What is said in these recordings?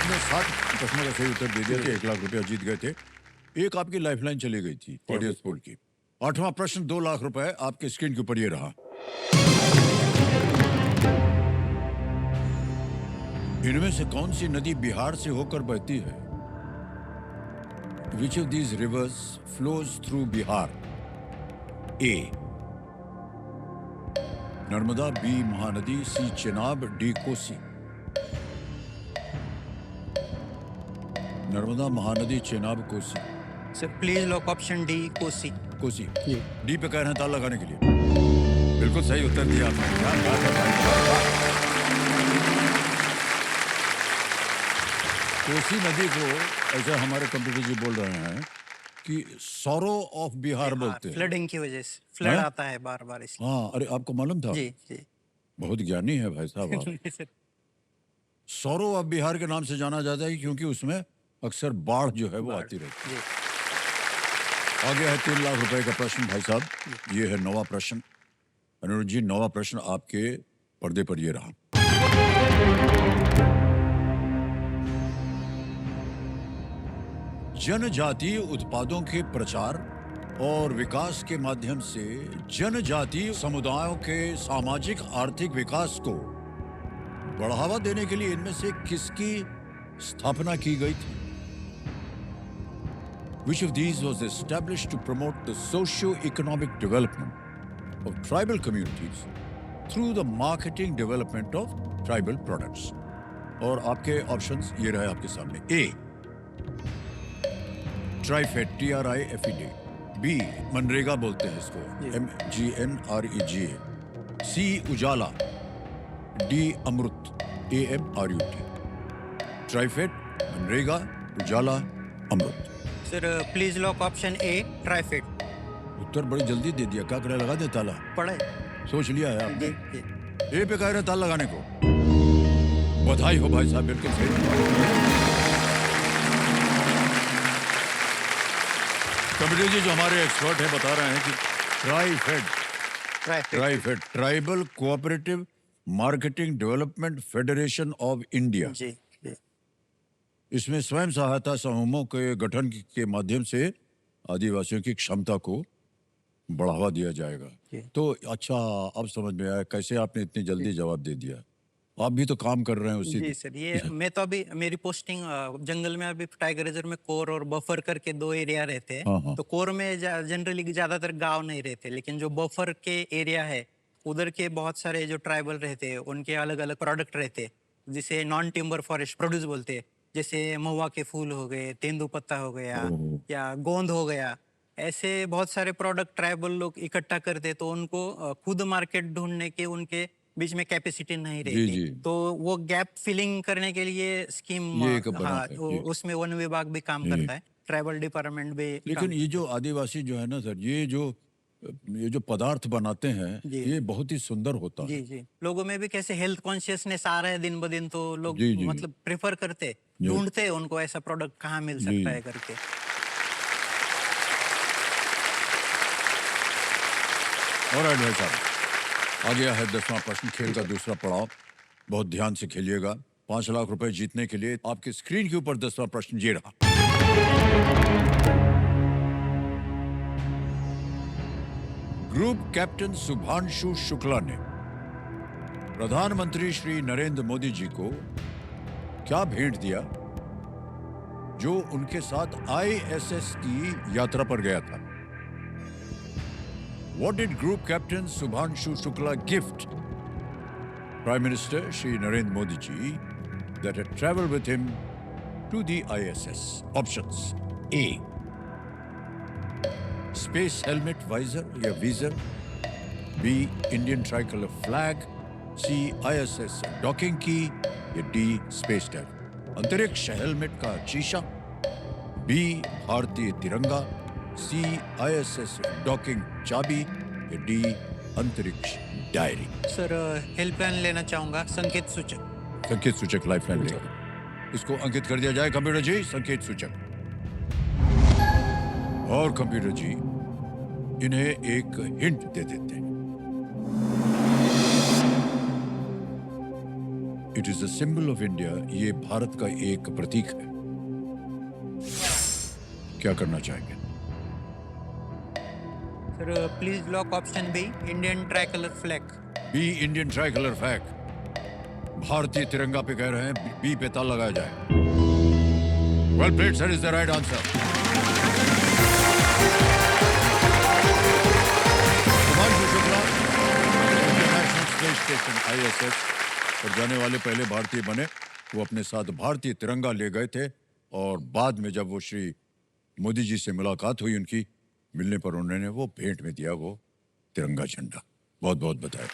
आपने 7 प्रश्नों का सही उत्तर दे दिया थे, 1 लाख रुपया जीत गए थे। एक आपकी लाइफलाइन चली गई थी ऑडियंस पोल की। 8वां प्रश्न 2 लाख रुपए आपके स्क्रीन के ऊपर ये रहा। इनमें से कौन सी नदी बिहार से होकर बहती है? Which of these rivers flows through Bihar? A. Narmada, B. Mahanadi, C. Chenab, D. Kosi. Narmada, Mahanadi, Chenab, Kosi. Sir please lock option D Kosi. Kosi D पे कह रहे हैं ताला लगाने के लिए। बिल्कुल सही उत्तर दिया आपने। क्या बात है भाई। कोसी नदी को ऐसे हमारे कंप्यूटर जी बोल रहे हैं कि सौरो ऑफ बिहार बोलते हैं। फ्लडिंग की वजह से फ्लड आता है बार बार इसलिए। हाँ, अरे आपको मालूम था? जी जी। बहुत ज्ञानी है भाई साहब आप। सौरो ऑफ बिहार के नाम से जाना जाता है क्योंकि उसमें अक्सर बाढ़ जो है वो आती रहती है। आगे है 3 लाख रुपए का प्रश्न भाई साहब। ये है 9वां प्रश्न। अनुरुद्ध जी 9वां प्रश्न आपके पर्दे पर ये रहा। जनजातीय उत्पादों के प्रचार और विकास के माध्यम से जनजातीय समुदायों के सामाजिक आर्थिक विकास को बढ़ावा देने के लिए इनमें से किसकी स्थापना की गई थी? Which of these was established to promote the socio-economic development of tribal communities through the marketing development of tribal products? और आपके ऑप्शंस ये रहे आपके सामने। A. TRIFED, TRIFED। B. MNREGA बोलते हैं इसको, MGNREGA। C. Ujala. D. Amrut, AMRUT। TRIFED, MNREGA, Ujala, Amrut. Sir please lock option A TRIFED. उत्तर बड़ी जल्दी दे दिया। क्या करे, लगा दे ताला? पढ़े सोच लिया है आपने? जी। ए पे कह रहे ताला लगाने को। बधाई हो भाई साहब, बिल्कुल सही। कमिटी जी जो हमारे एक्सपर्ट हैं बता रहे हैं कि TRIFED tribal cooperative marketing development federation of India, जी जी। इसमें स्वयं सहायता समूहों के गठन के माध्यम से आदिवासियों की क्षमता को बढ़ावा दिया जाएगा। तो अच्छा, अब समझ में आया कैसे आपने इतनी जल्दी जवाब दे दिया। आप भी तो काम कर रहे हैं उसी। जी सर, ये मैं तो अभी मेरी पोस्टिंग जंगल में, अभी टाइगर रिजर्व में कोर और बफर करके 2 एरिया रहते हैं। हाँ, हाँ। तो कोर में जनरली ज्यादातर गांव नहीं रहते, लेकिन जो बफर के एरिया है उधर के बहुत सारे जो ट्राइबल रहते हैं उनके अलग अलग प्रोडक्ट रहते हैं, जिसे नॉन टिम्बर फॉरेस्ट प्रोड्यूस बोलते हैं। जैसे महुआ के फूल हो गए, तेंदुपत्ता हो गया या गोंद हो गया, ऐसे बहुत सारे प्रोडक्ट ट्राइबल लोग इकट्ठा करते, तो उनको खुद मार्केट ढूंढने के उनके बीच में कैपेसिटी नहीं रहती। तो वो गैप फिलिंग करने के लिए स्कीम, हाँ, उसमें वन विभाग भी काम करता है, ट्राइबल डिपार्टमेंट भी। लेकिन ये जो आदिवासी जो है ना सर, ये जो पदार्थ बनाते हैं ये बहुत ही सुंदर होता है। जी जी। लोगों में भी कैसे हेल्थ कॉन्शियसनेस आ रहा है दिन ब दिन, तो लोग मतलब प्रेफर करते, ढूंढते उनको ऐसा प्रोडक्ट कहाँ मिल सकता है करके। और भाई साहब आ गया है 10वां प्रश्न, खेल का दूसरा पड़ाव। बहुत ध्यान से खेलिएगा। 5 लाख रुपए जीतने के लिए आपके स्क्रीन के ऊपर 10वां प्रश्न ये रहा। ग्रुप कैप्टन शुभांशु शुक्ला ने प्रधानमंत्री श्री नरेंद्र मोदी जी को क्या भेंट दिया जो उनके साथ ISS की यात्रा पर गया था? What did Group Captain Subhanshu Shukla gift Prime Minister Shri Narendra Modi ji that had traveled with him to the ISS? Options: A. Space helmet visor या visor. B. Indian tricolor flag. C. ISS docking key या D. Space tag. अंतरिक्ष helmet का शीशा, B. भारतीय तिरंगा, C. ISS docking चाबी या D. अंतरिक्ष डायरी। सर हेल्पलाइन लेना चाहूंगा, संकेत सूचक। संकेत सूचक लाइफलाइन लेकर इसको अंकित कर दिया जाए। कंप्यूटर जी संकेत सूचक। और कंप्यूटर जी इन्हें एक हिंट दे देते हैं। It is a symbol of India, ये भारत का एक प्रतीक है। क्या करना चाहेंगे? Sir please lock option B, Indian tricolour flag. B Indian tricolour flag, भारतीय तिरंगा पे कह रहे हैं, बी पे ताला लगाया जाए। Well played sir, is the right answer. Himanshu Shukla international space station ISS पर जाने वाले पहले भारतीय बने। वो अपने साथ भारतीय तिरंगा ले गए थे और बाद में जब वो श्री मोदी जी से मुलाकात हुई उनकी, मिलने पर उन्होंने वो भेंट में दिया वो तिरंगा झंडा। बहुत बहुत बधाई।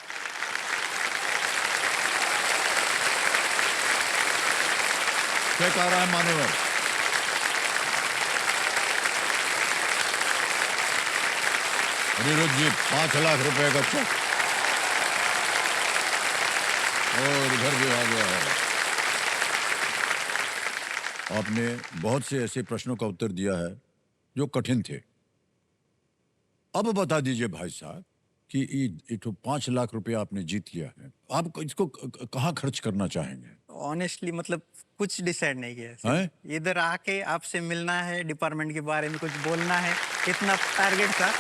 चेक आ रहा है मान्यवर। अनिरुद्ध जी 5 लाख रुपए का चेक और इधर भी आ गया है। आपने बहुत से ऐसे प्रश्नों का उत्तर दिया है जो कठिन थे। अब बता दीजिए भाई साहब कि ये तो 5 लाख रुपए आपने जीत लिया है, आप इसको कहाँ खर्च करना चाहेंगे? ऑनेस्टली मतलब कुछ डिसाइड नहीं किया हैं? सर। इधर आके आपसे मिलना है, डिपार्टमेंट के बारे में कुछ बोलना है, इतना टारगेट था।